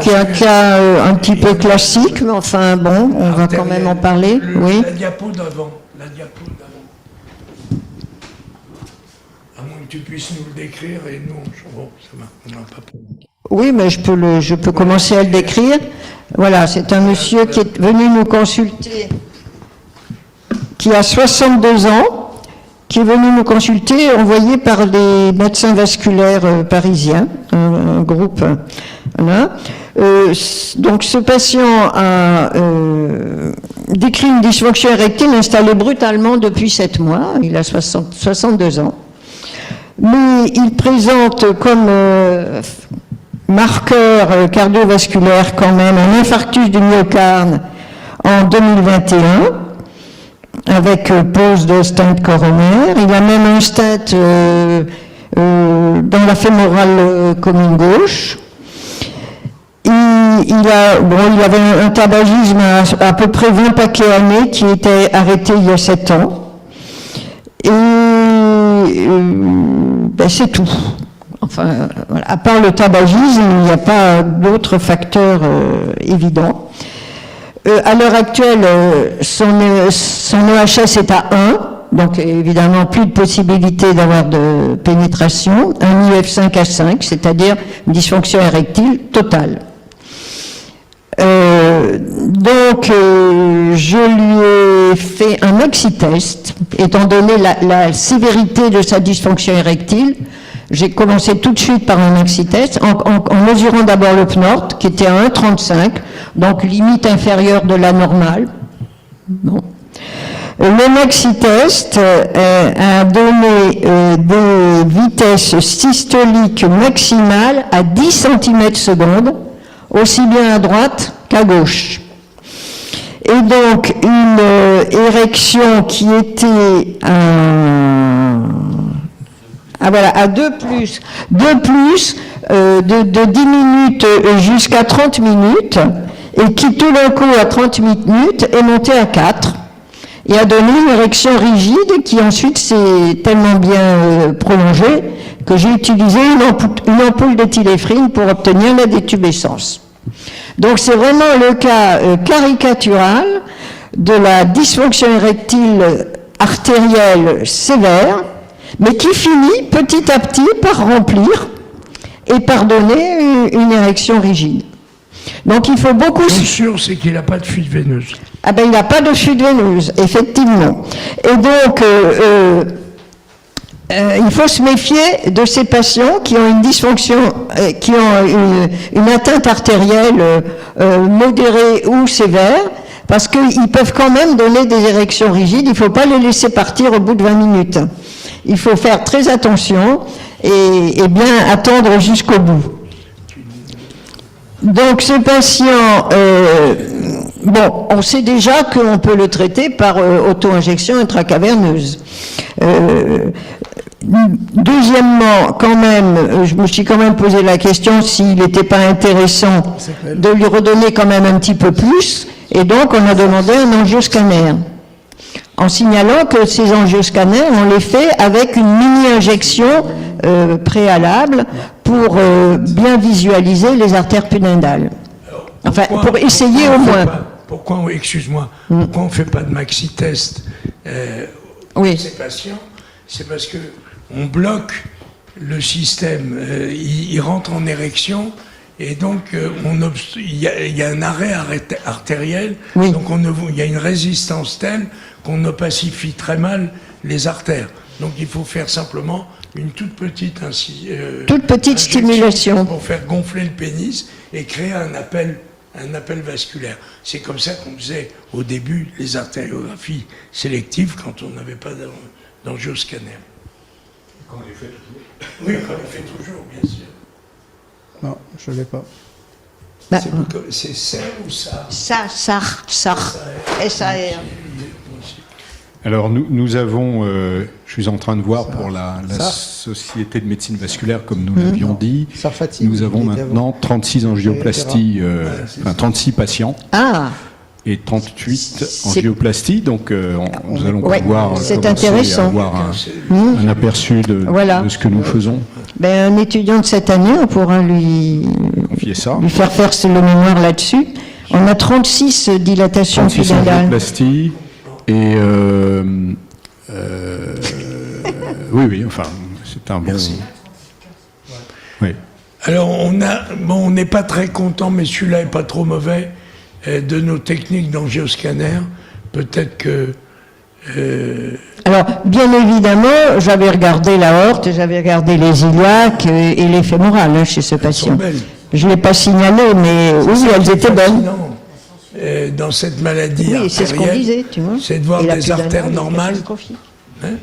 qui est un cas un petit peu classique, mais enfin bon, on va quand même en parler. Oui. La diapo d'avant. À moins que tu puisses nous le décrire et nous, bon, ça va, on n'a pas pour. Oui, mais je peux commencer à le décrire. Voilà, c'est un monsieur qui est venu nous consulter, qui a 62 ans, qui est venu nous consulter, envoyé par les médecins vasculaires parisiens, un groupe. Voilà. Donc ce patient a décrit une dysfonction érectile installée brutalement depuis 7 mois, il a 62 ans. Mais il présente comme marqueur cardiovasculaire quand même un infarctus du myocarde en 2021 avec pose de stent coronaire. Il a même un stent dans la fémorale commune gauche. Il avait un tabagisme à peu près 20 paquets années qui était arrêté il y a 7 ans. Et c'est tout. Enfin, voilà. À part le tabagisme, il n'y a pas d'autres facteurs évidents. À l'heure actuelle, son EHS est à 1, donc évidemment plus de possibilité d'avoir de pénétration, un IF5 à 5, c'est-à-dire une dysfonction érectile totale. Je lui ai fait un oxytest, étant donné la sévérité de sa dysfonction érectile. J'ai commencé tout de suite par un oxytest, en mesurant d'abord le PNORT, qui était à 1,35, donc limite inférieure de la normale. Bon. Le oxytest a donné des vitesses systoliques maximales à 10 cm/s, aussi bien à droite qu'à gauche. Et donc, une érection qui était à 2+, de 10 minutes jusqu'à 30 minutes, et qui tout d'un coup, à 30 minutes, est montée à 4, et a donné une érection rigide qui ensuite s'est tellement bien prolongée que j'ai utilisé une ampoule d'éthyléphrine pour obtenir la détubescence. Donc c'est vraiment le cas caricatural de la dysfonction érectile artérielle sévère, mais qui finit petit à petit par remplir et par donner une érection rigide. Donc il faut beaucoup... Ce qui est sûr, c'est qu'il n'a pas de fuite veineuse. Ah ben il n'a pas de fuite veineuse, effectivement. Et donc il faut se méfier de ces patients qui ont une dysfonction, qui ont une atteinte artérielle modérée ou sévère, parce qu'ils peuvent quand même donner des érections rigides. Il ne faut pas les laisser partir au bout de 20 minutes. Il faut faire très attention et bien attendre jusqu'au bout. Donc ce patient, on sait déjà qu'on peut le traiter par auto-injection intracaverneuse. Deuxièmement, quand même, je me suis quand même posé la question s'il n'était pas intéressant de lui redonner quand même un petit peu plus, et donc on a demandé un angioscanner, en signalant que ces angioscanners, on les fait avec une mini-injection préalable pour bien visualiser les artères pudendales. Enfin, pour essayer au moins. Pourquoi on ne fait pas de maxi-test pour ces patients? C'est parce que on bloque le système, il rentre en érection, et donc il y a un arrêt artériel, donc il y a une résistance telle qu'on opacifie très mal les artères. Donc il faut faire simplement une toute petite stimulation pour faire gonfler le pénis et créer un appel vasculaire. C'est comme ça qu'on faisait au début les artériographies sélectives quand on n'avait pas d'angioscanner. Qu'on les fait toujours. Oui, qu'on les fait toujours, bien sûr. Non, je ne l'ai pas. C'est SAR ou SAR? SAR. S-A-R. Alors nous avons, je suis en train de voir pour la Société de médecine vasculaire, comme nous l'avions dit, nous avons maintenant 36 angioplasties, 36 patients. Et 38 angioplasties, donc nous allons pouvoir avoir un aperçu de ce que nous faisons. Un étudiant de cette année, on pourra lui lui faire faire le mémoire là-dessus. On a 36 dilatations 36 pudendales. angioplasties et oui, enfin, c'est un bon. Merci. Oui. Alors, on n'est pas très content, mais celui-là n'est pas trop mauvais, de nos techniques d'angioscanner. Peut-être que... Alors, bien évidemment, j'avais regardé l'aorte, j'avais regardé les iliaques et les fémorales chez ce patient. Je ne l'ai pas signalé, mais oui, elles étaient bonnes. Dans cette maladie oui, c'est ce qu'on disait, tu vois. C'est de voir des artères normales. Hein?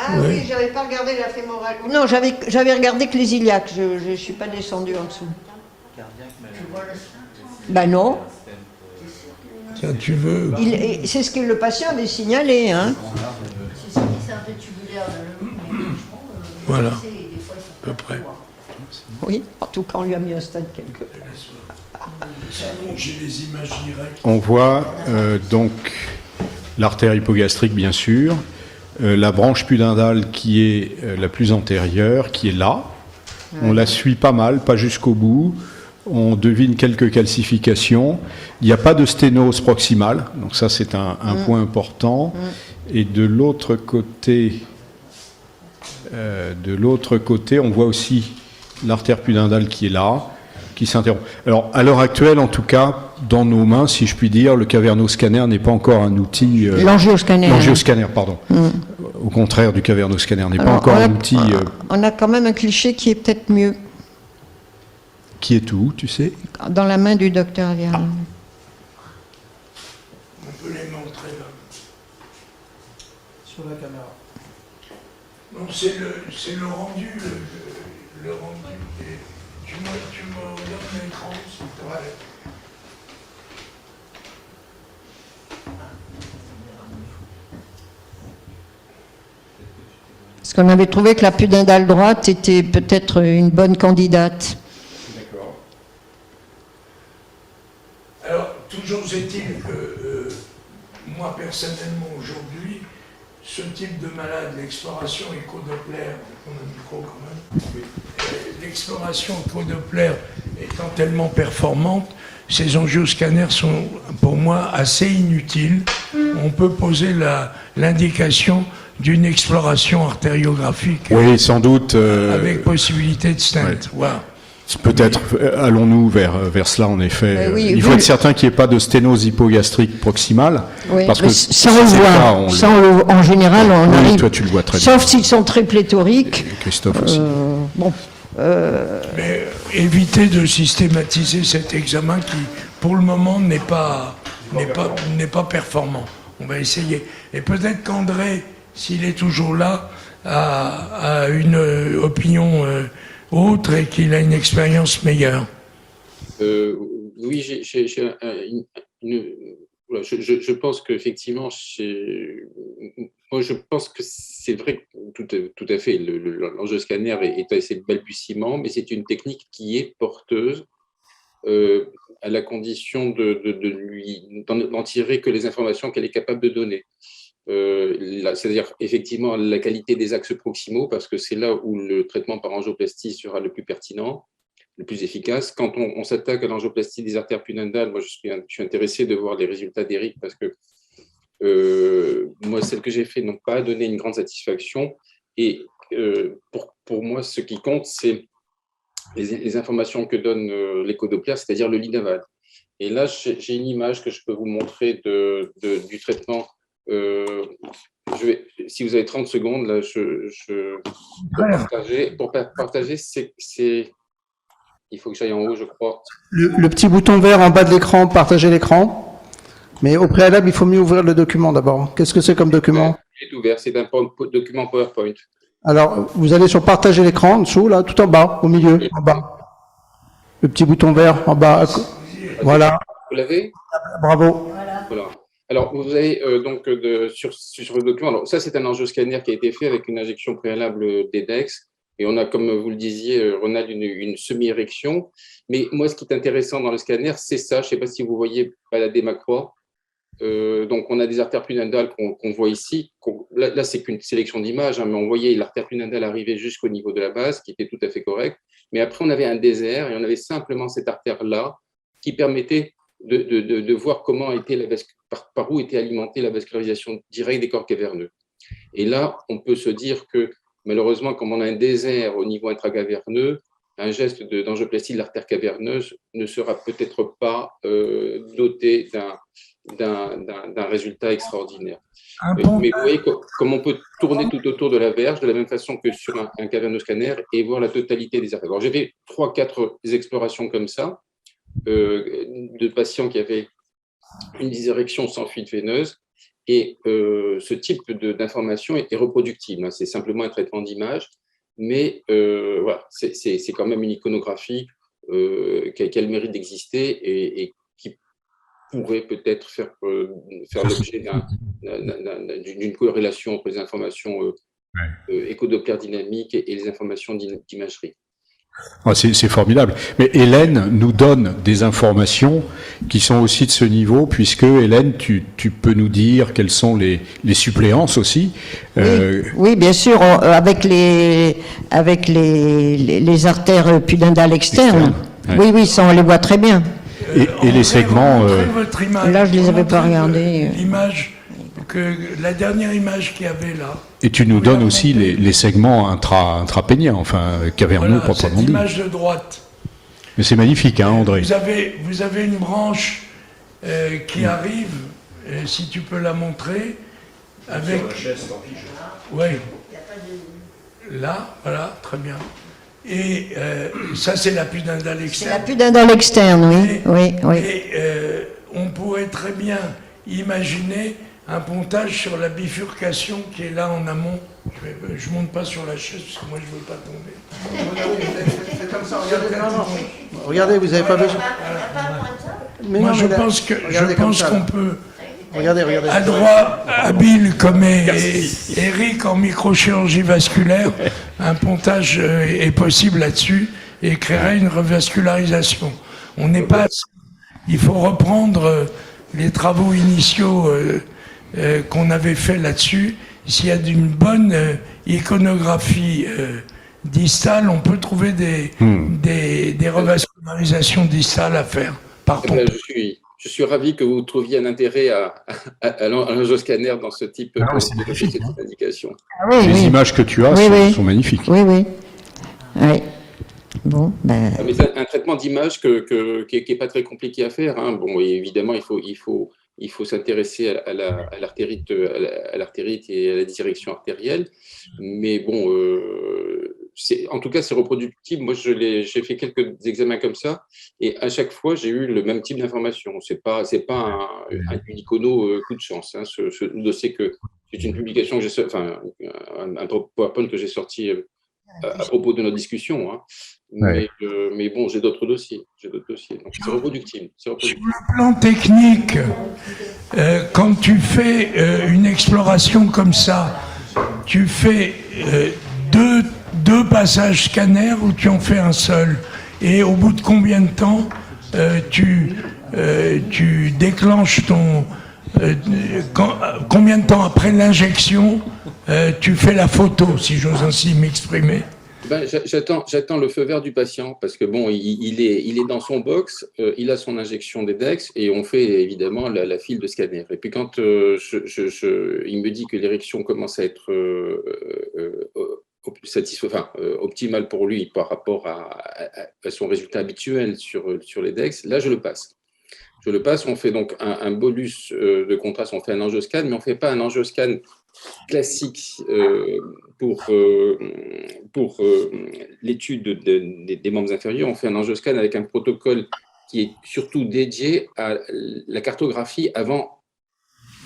Ah oui, j'avais pas regardé la fémorale. Non, j'avais regardé que les iliaques. Je ne suis pas descendu en dessous. Ben non. Tiens, tu veux. C'est ce que le patient avait signalé. Hein. C'est un peu tubulaire de l'eau. Voilà, à peu près. Oui, en tout cas, on lui a mis un stade quelque part. J'ai les images directes. On voit donc l'artère hypogastrique, bien sûr, la branche pudendale qui est la plus antérieure, qui est là. On la suit pas mal, pas jusqu'au bout. On devine quelques calcifications. Il n'y a pas de sténose proximale, donc ça c'est un point important. Et de l'autre côté, on voit aussi l'artère pudendale qui est là, qui s'interrompt. Alors, à l'heure actuelle, en tout cas, dans nos mains, si je puis dire, le cavernoscanner n'est pas encore un outil... L'angioscanner. L'angioscanner, pardon. Au contraire du cavernoscanner, n'est pas encore un outil... On a quand même un cliché qui est peut-être mieux. Qui est où, tu sais? Dans la main du docteur Vial. On peut les montrer là. Sur la caméra. Non, c'est le rendu. Le rendu. Tu me donnes l'écran, s'il te plaît. Parce qu'on avait trouvé que la pudendale droite était peut-être une bonne candidate. D'accord. Alors, toujours est-il que moi, personnellement, aujourd'hui, ce type de malade, l'exploration écho-Doppler, on a un micro quand même, l'exploration écho-Doppler étant tellement performante, ces angioscanners sont pour moi assez inutiles. On peut poser l'indication d'une exploration artériographique. Oui, sans doute. Avec possibilité de stent. Ouais. Voilà. Peut-être allons-nous vers cela en effet. Oui, il faut être certain qu'il n'y ait pas de sténose hypogastrique proximale. Oui, parce que ça on le voit. En général, on arrive. Toi, tu le vois très bien. Sauf s'ils sont très pléthoriques. Et Christophe aussi. Bon. Mais éviter de systématiser cet examen qui, pour le moment, n'est pas performant. On va essayer. Et peut-être qu'André, s'il est toujours là, a une opinion autre et qu'il a une expérience meilleure. Oui, je pense qu'effectivement, moi je pense que c'est vrai, tout à fait, l'angioscanner est assez balbutiement, mais c'est une technique qui est porteuse à la condition d'en tirer que les informations qu'elle est capable de donner. C'est-à-dire effectivement la qualité des axes proximaux, parce que c'est là où le traitement par angioplastie sera le plus pertinent, le plus efficace. Quand on s'attaque à l'angioplastie des artères pudendales, moi je suis intéressé de voir les résultats d'Éric, parce que moi celles que j'ai fait n'ont pas donné une grande satisfaction, et pour moi ce qui compte c'est les informations que donne l'écho-Doppler, c'est-à-dire le lit d'aval. Et là j'ai une image que je peux vous montrer du traitement. Si vous avez 30 secondes, là, pour partager, il faut que j'aille en haut, je crois. Le petit bouton vert en bas de l'écran, partager l'écran. Mais au préalable, il faut mieux ouvrir le document d'abord. Qu'est-ce que c'est comme document? Il est ouvert, c'est un document PowerPoint. Alors, vous allez sur partager l'écran, en dessous, là, tout en bas, au milieu, en bas. Le petit bouton vert en bas. Voilà. Vous l'avez? Bravo. Voilà. Alors, vous avez donc sur le document, alors ça c'est un angioscanner qui a été fait avec une injection préalable d'EDEX, et on a, comme vous le disiez, Ronald, une semi-érection. Mais moi, ce qui est intéressant dans le scanner, c'est ça. Je ne sais pas si vous voyez balader ma croix. Donc, on a des artères pudendales qu'on voit ici. Là, c'est qu'une sélection d'images, hein, mais on voyait l'artère pudendale arriver jusqu'au niveau de la base, qui était tout à fait correct. Mais après, on avait un désert et on avait simplement cette artère-là qui permettait de voir comment était par où était alimentée la vascularisation directe des corps caverneux. Et là, on peut se dire que, malheureusement, comme on a un désert au niveau intracaverneux, un geste d'angioplastie de l'artère caverneuse ne sera peut-être pas doté d'un résultat extraordinaire. Mais vous voyez comme on peut tourner tout autour de la verge de la même façon que sur un caverneux scanner et voir la totalité des artères. Alors, j'avais 3-4 explorations comme ça, de patients qui avaient une dysérection sans fuite veineuse, et ce type d'information est reproductible. C'est simplement un traitement d'image, mais voilà, c'est quand même une iconographie qui a le mérite d'exister et qui pourrait peut-être faire l'objet d'une corrélation entre les informations échodoppler dynamiques et les informations d'imagerie. Ah, c'est formidable. Mais Hélène nous donne des informations qui sont aussi de ce niveau, puisque Hélène, tu peux nous dire quelles sont les suppléances aussi. Oui, bien sûr, avec les artères pudendales externes. Ouais. Oui, ça on les voit très bien. Et les segments. Là, je les avais pas regardés. L'image, la dernière image qu'il y avait là. Et tu nous donnes aussi les segments intrapéniens, enfin caverneux, voilà, proprement dit. Cette image de droite. Mais c'est magnifique, hein, André. Vous avez une branche qui arrive, si tu peux la montrer, avec. Oui. Là, voilà, très bien. Et ça, c'est la pudendale externe. C'est la pudendale externe, oui. Et on pourrait très bien imaginer un pontage sur la bifurcation qui est là en amont. Je ne monte pas sur la chaise parce que moi je ne veux pas tomber. C'est comme ça, regardez, vous n'avez pas besoin. Mais moi je pense qu'on peut, regardez. adroit, habile comme est Eric en microchirurgie vasculaire, un pontage est possible là-dessus et créerait une revascularisation. On n'est pas. Il faut reprendre les travaux initiaux qu'on avait fait là-dessus. S'il y a d'une bonne iconographie distale, on peut trouver des revascularisations distales à faire. Je suis ravi que vous trouviez un intérêt à l'angioscanner dans ce type d'indication. Les images que tu as sont magnifiques. Oui. Bon, ben. Mais c'est un traitement d'image qui n'est pas très compliqué à faire. Hein. Bon, évidemment, il faut s'intéresser à l'artérite et à la direction artérielle. Mais bon, en tout cas, c'est reproductible. Moi, j'ai fait quelques examens comme ça, et à chaque fois, j'ai eu le même type d'information. C'est pas une icono coup de chance. Hein. Ce dossier c'est une publication que un PowerPoint que j'ai sorti à propos de notre discussion. Hein. Mais bon, j'ai d'autres dossiers. Donc, c'est reproductible. Sur le plan technique, quand tu fais une exploration comme ça, tu fais deux passages scanner ou tu en fais un seul? Et au bout de combien de temps tu déclenches combien de temps après l'injection tu fais la photo, si j'ose ainsi m'exprimer? J'attends le feu vert du patient parce que bon, il est dans son box, il a son injection d'EDEX et on fait évidemment la file de scanner. Et puis quand il me dit que l'érection commence à être optimale pour lui par rapport à son résultat habituel sur l'EDEX, là je le passe. On fait donc un bolus de contraste, on fait un angioscan, mais on ne fait pas un angioscan classique pour l'étude des membres inférieurs. On fait un angioscan avec un protocole qui est surtout dédié à la cartographie avant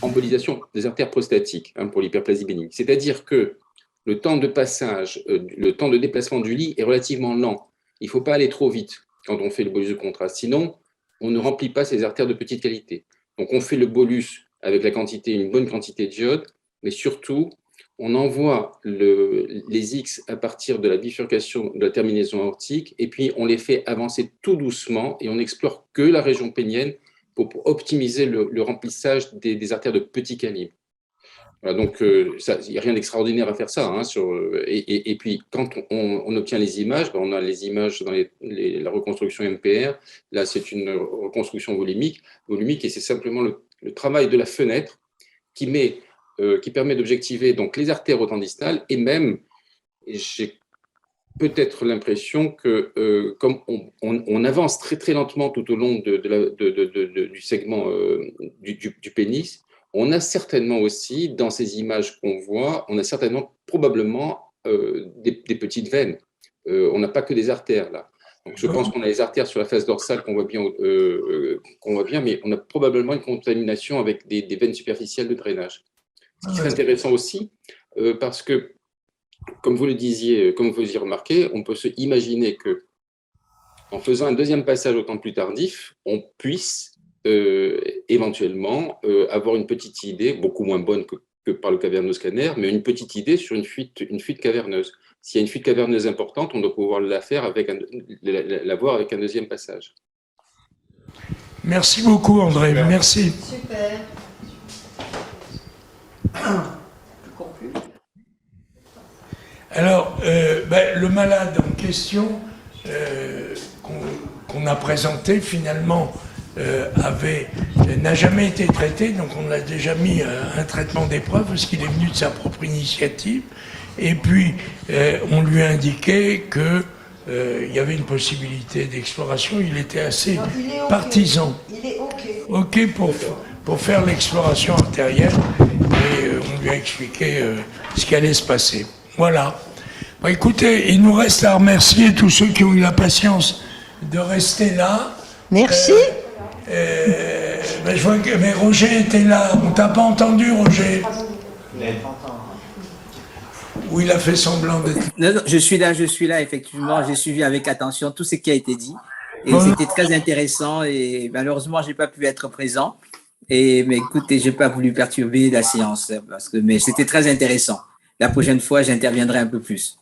embolisation des artères prostatiques pour l'hyperplasie bénigne. C'est-à-dire que le temps de passage, le temps de déplacement du lit est relativement lent. Il ne faut pas aller trop vite quand on fait le bolus de contraste. Sinon, on ne remplit pas ces artères de petite qualité. Donc, on fait le bolus avec une bonne quantité d'iode, mais surtout, on envoie les X à partir de la bifurcation de la terminaison aortique, et puis on les fait avancer tout doucement, et on n'explore que la région pénienne pour optimiser le remplissage des artères de petit calibre. Voilà, donc, il n'y a rien d'extraordinaire à faire ça. Hein, et puis, quand on obtient les images, on a les images dans la reconstruction MPR. Là, c'est une reconstruction volumique et c'est simplement le travail de la fenêtre qui permet d'objectiver donc les artères autant-distales et même, j'ai peut-être l'impression que comme on avance très très lentement tout au long du segment du pénis, on a certainement aussi, dans ces images qu'on voit, on a certainement, probablement, des petites veines. On n'a pas que des artères, là. Donc, je pense qu'on a les artères sur la face dorsale qu'on voit bien, mais on a probablement une contamination avec des veines superficielles de drainage. Ce qui serait intéressant aussi, parce que, comme vous le disiez, comme vous y remarquez, on peut se imaginer que, en faisant un deuxième passage au temps plus tardif, on puisse éventuellement avoir une petite idée, beaucoup moins bonne que par le cavernoscanner, mais une petite idée sur une fuite caverneuse. S'il y a une fuite caverneuse importante, on doit pouvoir la voir avec un deuxième passage. Merci beaucoup, André. Merci. Super. Alors, le malade en question qu'on a présenté, finalement, n'a jamais été traité, donc on a déjà mis un traitement d'épreuve parce qu'il est venu de sa propre initiative. Et puis, on lui a indiqué qu'il y avait une possibilité d'exploration. Il était assez partisan. Il est OK pour faire l'exploration artérielle. Et on lui a expliqué ce qui allait se passer. Voilà. Bon, écoutez, il nous reste à remercier tous ceux qui ont eu la patience de rester là. Merci. Je vois que Roger était là. On t'a pas entendu, Roger? Ou il a fait semblant d'être... Non, je suis là, effectivement. J'ai suivi avec attention tout ce qui a été dit. Et c'était très intéressant. Et malheureusement, je n'ai pas pu être présent. Mais écoutez, je n'ai pas voulu perturber la séance. Mais c'était très intéressant. La prochaine fois, j'interviendrai un peu plus.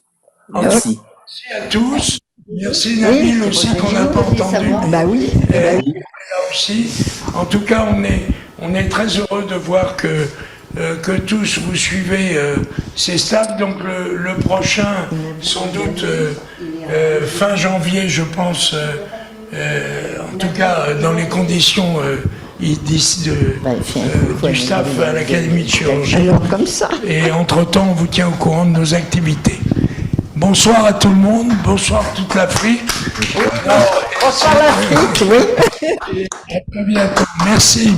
Merci. Merci à tous. Merci Nabil aussi qu'on n'a pas entendu. Bah oui. Là aussi. En tout cas, on est très heureux de voir que tous vous suivez ces stades. Donc le prochain, sans doute fin janvier, je pense, en tout cas dans les conditions du staff à l'Académie de chirurgie. Alors comme ça. Et entre-temps, on vous tient au courant de nos activités. Bonsoir à tout le monde, bonsoir toute l'Afrique. Bonsoir l'Afrique, oui. À très bientôt. Merci.